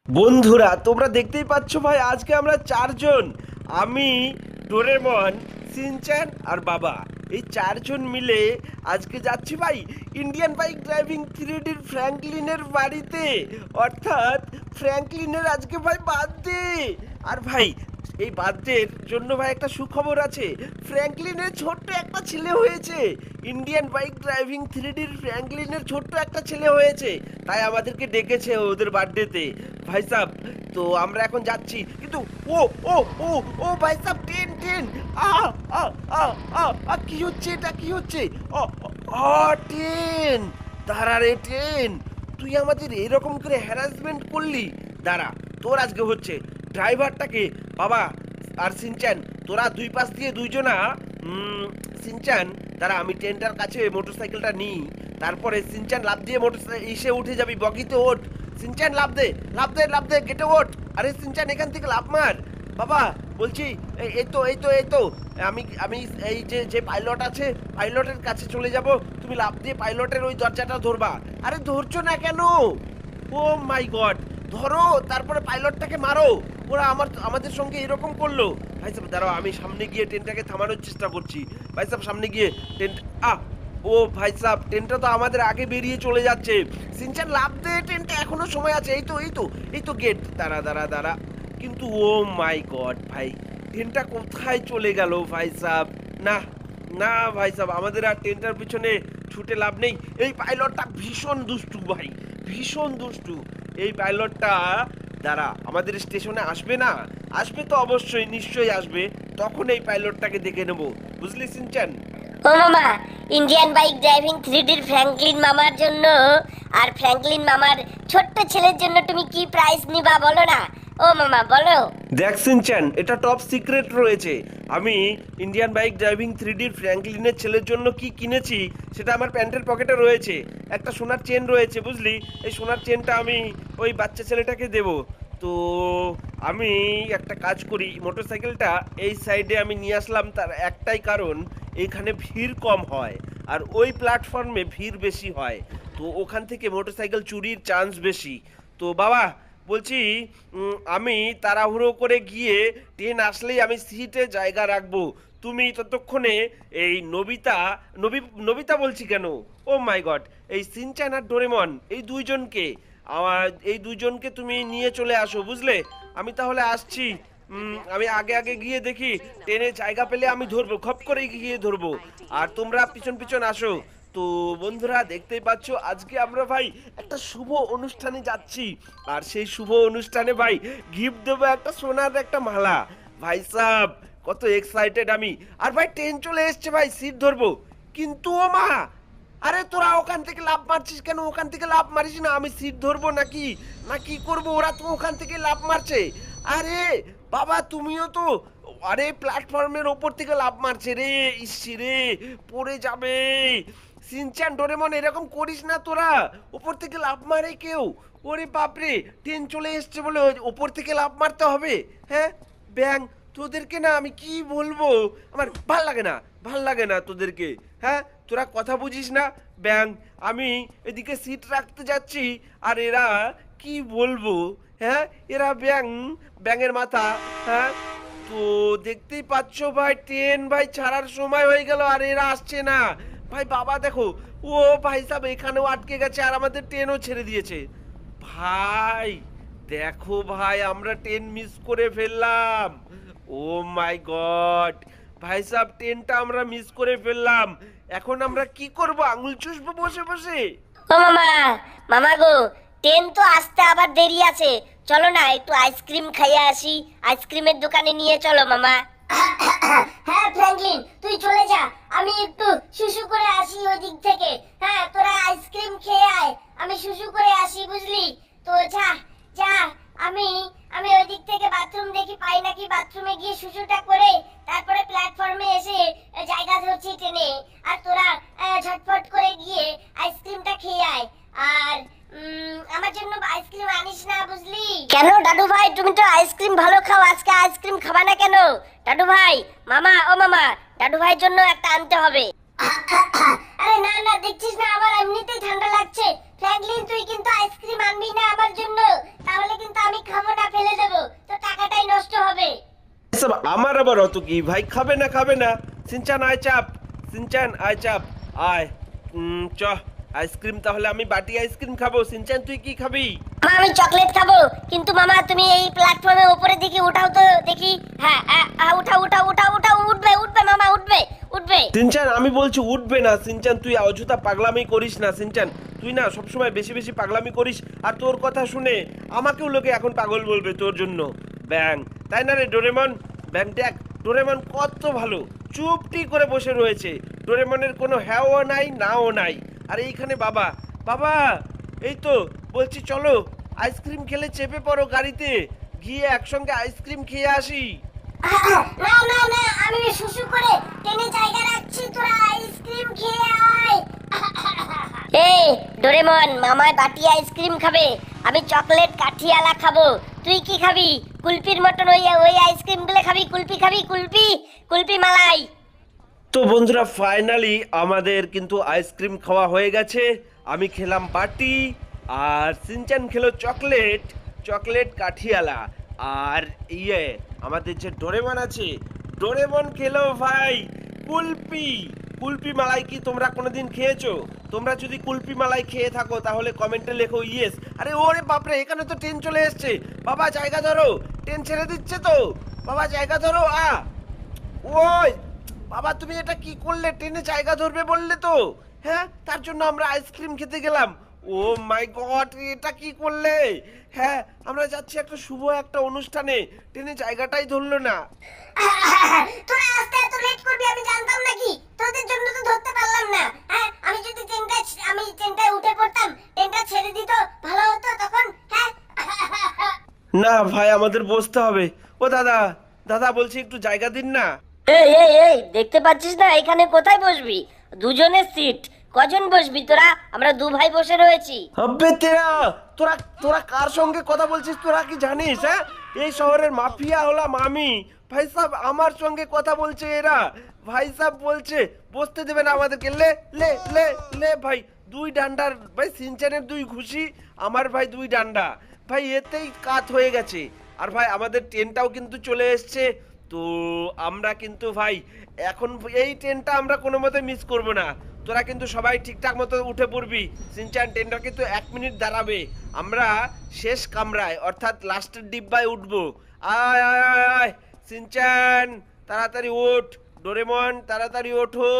বন্ধুরা তোমরা দেখতেই পাচ্ছ ভাই, আজকে আমরা চারজন, আমি, ডোরেমন, সিনচ্যান আর বাবা, এই চারজন মিলে আজকে যাচ্ছি ভাই ইন্ডিয়ান বাইক ড্রাইভিং 3Dর ফ্র্যাঙ্কলিনের বাড়িতে। অর্থাৎ ফ্র্যাঙ্কলিনের আজকে ভাই বার্থডে। আর ভাই এই বার্থডের জন্য ভাই একটা সুখবর আছে, ফ্র্যাঙ্কলিনের ছোট্ট একটা ছেলে হয়েছে। ইন্ডিয়ান বাইক ড্রাইভিং 3Dর ফ্র্যাঙ্কলিনের ছোট্ট একটা ছেলে হয়েছে, তাই আমাদেরকে ডেকেছে ওদের বার্থডেতে ভাই সাহেব। তো আমরা এখন যাচ্ছি, কিন্তু ও ও ও ও ভাই সাহেব, ট্রেন ট্রেন, আ আ আ আ আ, কি হচ্ছে এটা, কি হচ্ছে? ও ও ট্রেন, দাঁড়া রে ট্রেন, তুই আমাদের এরকম করে হ্যারাসমেন্ট করলি। দাঁড়া, তোর আজকে হচ্ছে। ড্রাইভারটাকে বাবা আর সিনচ্যান, তোরা দুই পাশ দিয়ে দুইজনা। সিনচ্যান দাঁড়া, আমি ট্রেনটার কাছে মোটরসাইকেলটা নিই, তারপরে সিনচ্যান লাফ দিয়ে মোটর এসে উঠে যাবি, বগিতে ওঠ। সিনচ্যান লাফ দে, লাফ দে, লাফ দে, গেটে ওঠ। আরে সিনচ্যান এখান থেকে লাফ মার। বাবা বলছি, এই তো আমি আমি এই যে যে পাইলট আছে, পাইলটের কাছে চলে যাব, তুমি লাফ দিয়ে পাইলটের ওই দরজাটা ধরবা। আরে ধরছো না কেন? ও মাই গড, ধরো, তারপরে পাইলটটাকে মারো। ওরা আমাদের সঙ্গে এরকম করলো। ভাই সাহেব দাঁড়াও, আমি সামনে গিয়ে ট্রেনটাকে থামানোর চেষ্টা করছি। ভাই সাহেব সামনে গিয়ে ট্রেন, আহ, ও ভাই সাহেব ট্রেনটা তো আমাদের আগে বেরিয়ে চলে যাচ্ছে। সিনচ্যান লাফ দে, ট্রেনটা এখনো সময় আছে। এই তো গেট, দাঁড়া দাঁড়া দাঁড়া। কিন্তু ও মাই গড ভাই, ট্রেনটা কোথায় চলে গেল ভাই সাহেব? না না ভাই সাহেব, আমাদের আর ট্রেনটার পিছনে ছুটে লাভ নেই। এই পাইলটটা ভীষণ দুষ্টু ভাই, ভীষণ দুষ্টু এই পাইলটটা। দাঁড়া, আমাদের স্টেশনে আসবে না? আসবে তো অবশ্যই, নিশ্চয়ই আসবে, তখন এই পাইলটটাকে দেখে নেব, বুঝলি সিনচ্যান? ও মামা, ইন্ডিয়ান বাইক ড্রাইভিং 3Dর ফ্র্যাঙ্কলিন মামার জন্য আর ফ্র্যাঙ্কলিন মামার ছোট্ট ছেলের জন্য তুমি কি প্রাইস নিবা বলো না। ও মামা বলো। দেখ সিনচ্যান, এটা টপ সিক্রেট রয়েছে। আমি ইন্ডিয়ান বাইক ড্রাইভিং 3Dর ফ্র্যাঙ্কলিনের ছেলের জন্য কি কিনেছি সেটা আমার প্যান্টের পকেটে রয়েছে। একটা সোনার চেন রয়েছে, বুঝলি? এই সোনার চেনটা আমি ওই বাচ্চা ছেলেটাকে দেব। তো আমি একটা কাজ করি, মোটরসাইকেলটা এই সাইডে আমি নিয়ে আসলাম, তার একটাই কারণ, এখানে ভিড় কম হয় আর ওই প্ল্যাটফর্মে ভিড় বেশি হয়, তো ওখান থেকে মোটরসাইকেল চুরির চান্স বেশি। তো বাবা বলছি, আমি তাড়াহুড়ো করে গিয়ে ট্রেন আসলেই আমি সিটে জায়গা রাখবো। তুমি ততক্ষণে এই নবিতা বলছি কেন, ও মাই গড, এই সিনচ্যান আর ডোরেমন, এই দুইজনকে তুমি নিয়ে চলে আসো, বুঝলে? আমি তাহলে আসছি। আমি আগে আগে গিয়ে দেখি, ট্রেনে জায়গা পেলে আমি ধরবো, খপ করে গিয়ে ধরবো, আর তোমরা পিছন পিছন আসো। তো বন্ধুরা দেখতেই পাচ্ছ, আজকে আমরা ভাই একটা শুভ অনুষ্ঠানে যাচ্ছি, আর সেই শুভ অনুষ্ঠানে ভাই গিফট দেবো একটা সোনার একটা মালা। ভাই সাহেব কত এক্সাইটেড আমি। আর ভাই ট্রেন চলে এসছে ভাই, সিট ধরবো। কিন্তু ও মা, আরে তোরা ওখান থেকে লাফ মারছিস কেন? ওখান থেকে লাফ মারিস না, আমি সিট ধরবো নাকি না কি করবো? ওরা তো ওখান থেকে লাফ মারছে। আরে বাবা তুমিও তো, আরে প্ল্যাটফর্মের ওপর থেকে লাফ মারছে রে, ইসি রে, পড়ে যাবে। সিনচ্যান ডোরেমন এরকম করিস না তোরা, ওপর থেকে লাফ মারে কেউ? ওরে বাপরে, ট্রেন চলে এসছে বলে ওপর থেকে লাফ মারতে হবে? হ্যাঁ ব্যাং, তোদেরকে না আমি কি বলবো, আমার ভাল লাগে না, ভাল লাগে না তোদেরকে। হ্যাঁ তোরা কথা বুঝিস না ব্যাং। আমি এদিকে সিট রাখতে যাচ্ছি আর এরা কি বলবো, হ্যাঁ এরা ব্যাঙের মাথা। হ্যাঁ তো দেখতেই পাচ্ছ ভাই, ট্রেন ভাই ছাড়ার সময় হয়ে গেল আর এরা আসছে না। ভাই বাবা দেখো, ও ভাই সাহেব এখানেও আটকে গেছে আর আমাদের ট্রেনও ছেড়ে দিয়েছে। ভাই দেখো ভাই, আমরা ট্রেন মিস করে ফেললাম। ও মাই গড ভাই সাহেব, ট্রেনটা আমরা মিস করে ফেললাম। এখন আমরা কি করব? আঙুল চুষবো বসে বসে? ও মামা, মামা গো, ট্রেন তো আসতে আবার দেরি আছে, চলো না একটু আইসক্রিম খাইয়ে আসি, আইসক্রিমের দোকানে নিয়ে চলো মামা। হ্যাঁ ফ্র্যাঙ্কলিন, তুই চলে যা, আমি একটু শুশু করে আসি ওই দিক থেকে। হ্যাঁ তোরা আইসক্রিম খেয়ে আয়, আমি শুশু করে আসি, বুঝলি? তো যা যা, আমি আমি ওই দিক থেকে বাথরুম দেখি পাই নাকি, বাথরুমে গিয়ে শুশুটা করে তারপরে প্ল্যাটফর্মে এসে জায়গা ধরছি ট্রেনে। আর তোরা ঝটফট করে গিয়ে আইসক্রিমটা খেয়ে আয়। আর আমার জন্য আইসক্রিম আনিস না, বুঝলি? কেন দাদু ভাই, তুমি তো আইসক্রিম ভালো খাও, আজকে আইসক্রিম খাবা না কেন? দাদু ভাই, মামা, ও মামা, দাদু ভাইয়ের জন্য একটা আনতে হবে। আরে না না, দেখছিস না আমার এমনিতেই ঠান্ডা লাগছে। ফ্র্যাঙ্কলিন তুই কিন্তু আইসক্রিম আনবি না আমার জন্য, তাহলে কিন্তু আমি আমার আবার অত কি ভাই, খাবে না সিনচান আয় চাপ, সিনচান আয় চাপ আয়। চ আইসক্রিম, তাহলে আমি বাটি আইসক্রিম খাবো। সিনচান তুই কি খাবি? মামা আমি চকলেট খাবো, কিন্তু মামা তুমি এই প্ল্যাটফর্মের উপরে দিকে উঠাও তো দেখি। হ্যাঁ উঠাও উঠাও উঠাও উঠাও, উঠবে উঠবে মামা, উঠবে উঠবে। সিনচান আমি বলছি উঠবে না। সিনচান তুই অযথা পাগলামি করিস না। সিনচান তুই না সবসময় বেশি বেশি পাগলামি করিস, আর তোর কথা শুনে আমাকেও লোকে এখন পাগল বলবে তোর জন্য। ব্যাং, তাই না রে ডোরেমন? ব্যাং দেখ, ডোরেমন কত ভালো চুপটি করে বসে রয়েছে। ডোরেমনের কোনো হ্যাঁও নাই নাও নাই। আর এইখানে বাবা, বাবা এই তো বলছি চলো আইসক্রিম খেলে চেপে পড়ো গাড়িতে, গিয়ে একসঙ্গে আইসক্রিম খেয়ে আসি। না না না, আমি শুশু করে টেনে জায়গা রাখছি, তোরা আইসক্রিম খেয়ে আয়। এই ডোরেমন, মামায় বাটি আইসক্রিম খাবে, আমি চকলেট কাঠিয়ালা খাবো। তুই কি খাবি? কুলপির মতন ওই আইসক্রিম গুলো খাবি? কুলপি খাবি? কুলপি কুলপি মালাই। তো বন্ধুরা ফাইনালি আমাদের কিন্তু আইসক্রিম খাওয়া হয়ে গেছে। আমি খেলাম বাটি, আর সিনচান খেলো চকলেট, চকলেট কাঠিয়ালা। আর আমাদের যে ডোরেমন আছে, ডোরেমন খেলো ভাই কুলপি, কুলপি মালাই। কি তোমরা কোনোদিন খেয়েছো? তোমরা যদি কুলপি মালাই খেয়ে থাকো তাহলে কমেন্টে লেখো ইয়েস। আরে ওরে বাপরে, এখানে তো ট্রেন চলে এসছে। বাবা জায়গা ধরো, ট্রেন ছেড়ে দিচ্ছে তো। বাবা জায়গা ধরো। ওই বাবা তুমি এটা কি করলে? ট্রেনে জায়গা ধরবে বললে তো, হ্যাঁ তার জন্য আমরা আইসক্রিম খেতে গেলাম। ও মাই গড, এটা কি করলে? হ্যাঁ আমরা যাচ্ছি একটা শুভ একটা অনুষ্ঠানে, ট্রেনে জায়গাটাই ধরলো না। তোরা আসতে এত লেট করবি আমি জানতাম নাকি? তোদের জন্য তো ধরতে পারলাম না। হ্যাঁ আমি যদি ট্রেনটায় উঠে পড়তাম, ট্রেনটা ছেড়ে দিত, ভালো হতো তখন। হ্যাঁ না ভাই আমাদের বসতে হবে। ও দাদা, দাদা বলছি একটু জায়গা দিন না। এই দেখতে পাচ্ছিস না এখানে কোথায় বসবি? দুজনের সিট, কজন বসবি তোরা? আমরা দু ভাই বসে রয়েছি। আবে তেরা, তোরা তোরা কার সঙ্গে কথা বলছিস? তোরা কি জানিস? হ্যাঁ এই শহরের মাফিয়া হলাম আমি। ভাই সাহেব আমার সঙ্গে কথা বলছে এরা। ভাই সাহেব বলছে বসতে দেবে না আমাদেরকে। লে লে লে লে ভাই, দুই ডান্ডার ভাই, সিনচানের দুই ঘুষি, আমার ভাই দুই ডান্ডা। ভাই এতেই কাত হয়ে গেছে। আর ভাই আমাদের ট্রেনটাও কিন্তু চলে এসছে। তো আমরা কিন্তু ভাই এখন এই ট্রেনটা আমরা কোনো মতে মিস করব না। তোরা কিন্তু সবাই ঠিকঠাক মতো উঠে পড়বি। সিনচান ট্রেনটা কিন্তু 1 মিনিট দাঁড়াবে। আমরা শেষ কামরায় অর্থাৎ লাস্টের ডিব্বায় উঠবো। আয় আয় আয় আয় সিনচান তাড়াতাড়ি ওঠ। ডোরেমন তাড়াতাড়ি ওঠো,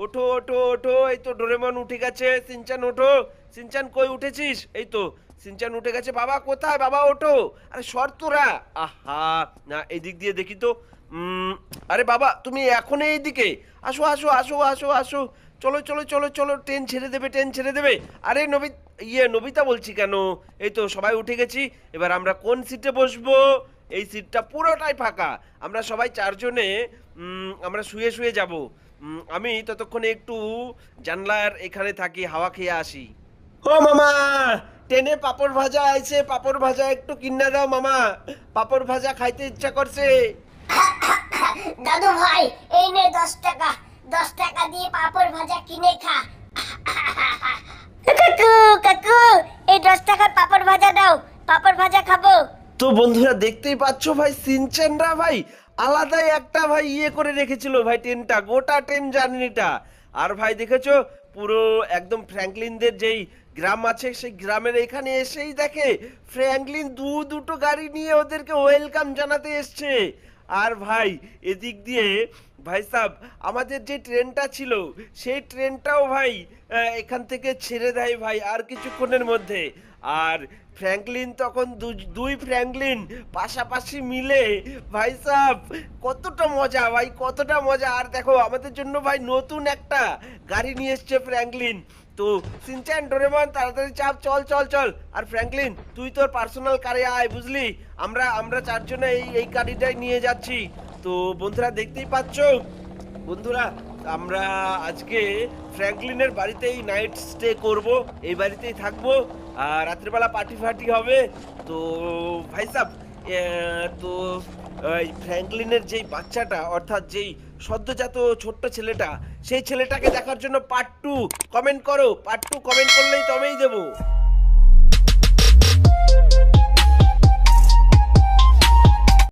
ওঠো ওঠো ওঠো। এই তো ডোরেমন উঠে গেছে। সিনচান ওঠো। সিনচান কই উঠেছিস? এই তো সিনচান উঠে গেছে। বাবা কোথায়? বাবা ওঠো। আরে সর তোরা। আহা না, এই দিক দিয়ে দেখি তো। আরে বাবা তুমি এখন এই দিকে আসো আসো আসো আসো আসো। চলো চলো চলো চলো, ট্রেন ছেড়ে দেবে, ট্রেন ছেড়ে দেবে। আরে নবিতা বলছি কেন? এই তো সবাই উঠে গেছি। এবার আমরা কোন সিটে বসবো? এই সিটটা পুরোটাই ফাঁকা। আমরা সবাই চারজনে আমরা শুয়ে শুয়ে যাব। আমি ততক্ষণে একটু জানলার এখানে থাকি, হাওয়া খেয়ে আসি। ও মামা, ট্রেনে পাপড় ভাজা আইছে, পাপড় ভাজা একটু কিনা দাও মামা, পাপড় ভাজা খাইতে ইচ্ছা করছে। দাদু ভাই এই নে 10 টাকা, 10 টাকা দিয়ে পাপড় ভাজা কিনে খা। কাকু কাকু এই 10 টাকার পাপড় ভাজা দাও, পাপড় ভাজা খাবো। তো বন্ধুরা দেখতেই পাচ্ছ ভাই, সিনচেনরা ভাই আলাদাই একটা ভাই করে রেখেছিল ভাই ট্রেনটা, গোটা ট্রেন জার্নিটা। আর ভাই দেখেছো পুরো একদম ফ্র্যাঙ্কলিনদের যেই গ্রাম আছে সেই গ্রামের এখানে এসেই দেখে ফ্র্যাঙ্কলিন দুটো গাড়ি নিয়ে ওদেরকে ওয়েলকাম জানাতে এসছে। আর ভাই এদিক দিয়ে ভাই সাহেব আমাদের যে ট্রেনটা ছিল সেই ট্রেনটাও ভাই এখান থেকে ছেড়ে দেয় ভাই আর কিছুক্ষণের মধ্যে। আর ফ্র্যাঙ্কলিন তখন দুই ফ্র্যাঙ্কলিন পাশাপাশি মিলে ভাই সাহেব কতটা মজা ভাই, কতটা মজা। আর দেখো আমাদের জন্য ভাই নতুন একটা গাড়ি নিয়ে এসছে ফ্র্যাঙ্কলিন। তো সিনচান ডোরেমন তাড়াতাড়ি চাপ, চল চল চল। আর ফ্র্যাঙ্কলিন তুই তোর পার্সোনাল কারে আয়, বুঝলি? আমরা চারজনে এই গাড়িটাই নিয়ে যাচ্ছি। তো বন্ধুরা দেখতেই পাচ্ছ বন্ধুরা, আমরা আজকে ফ্র্যাঙ্কলিনের বাড়িতেই নাইট স্টে করব, এই বাড়িতেই থাকবো। আর রাত্রিবেলা পার্টি হবে। তো ভাই সাহেব তো ফ্র্যাঙ্কলিনের যেই বাচ্চাটা অর্থাৎ যেই সদ্যজাত ছোট্ট ছেলেটা, সেই ছেলেটাকে দেখার জন্য পার্ট 2 কমেন্ট করো। পার্ট 2 কমেন্ট করলেই তো আমিই দেবো।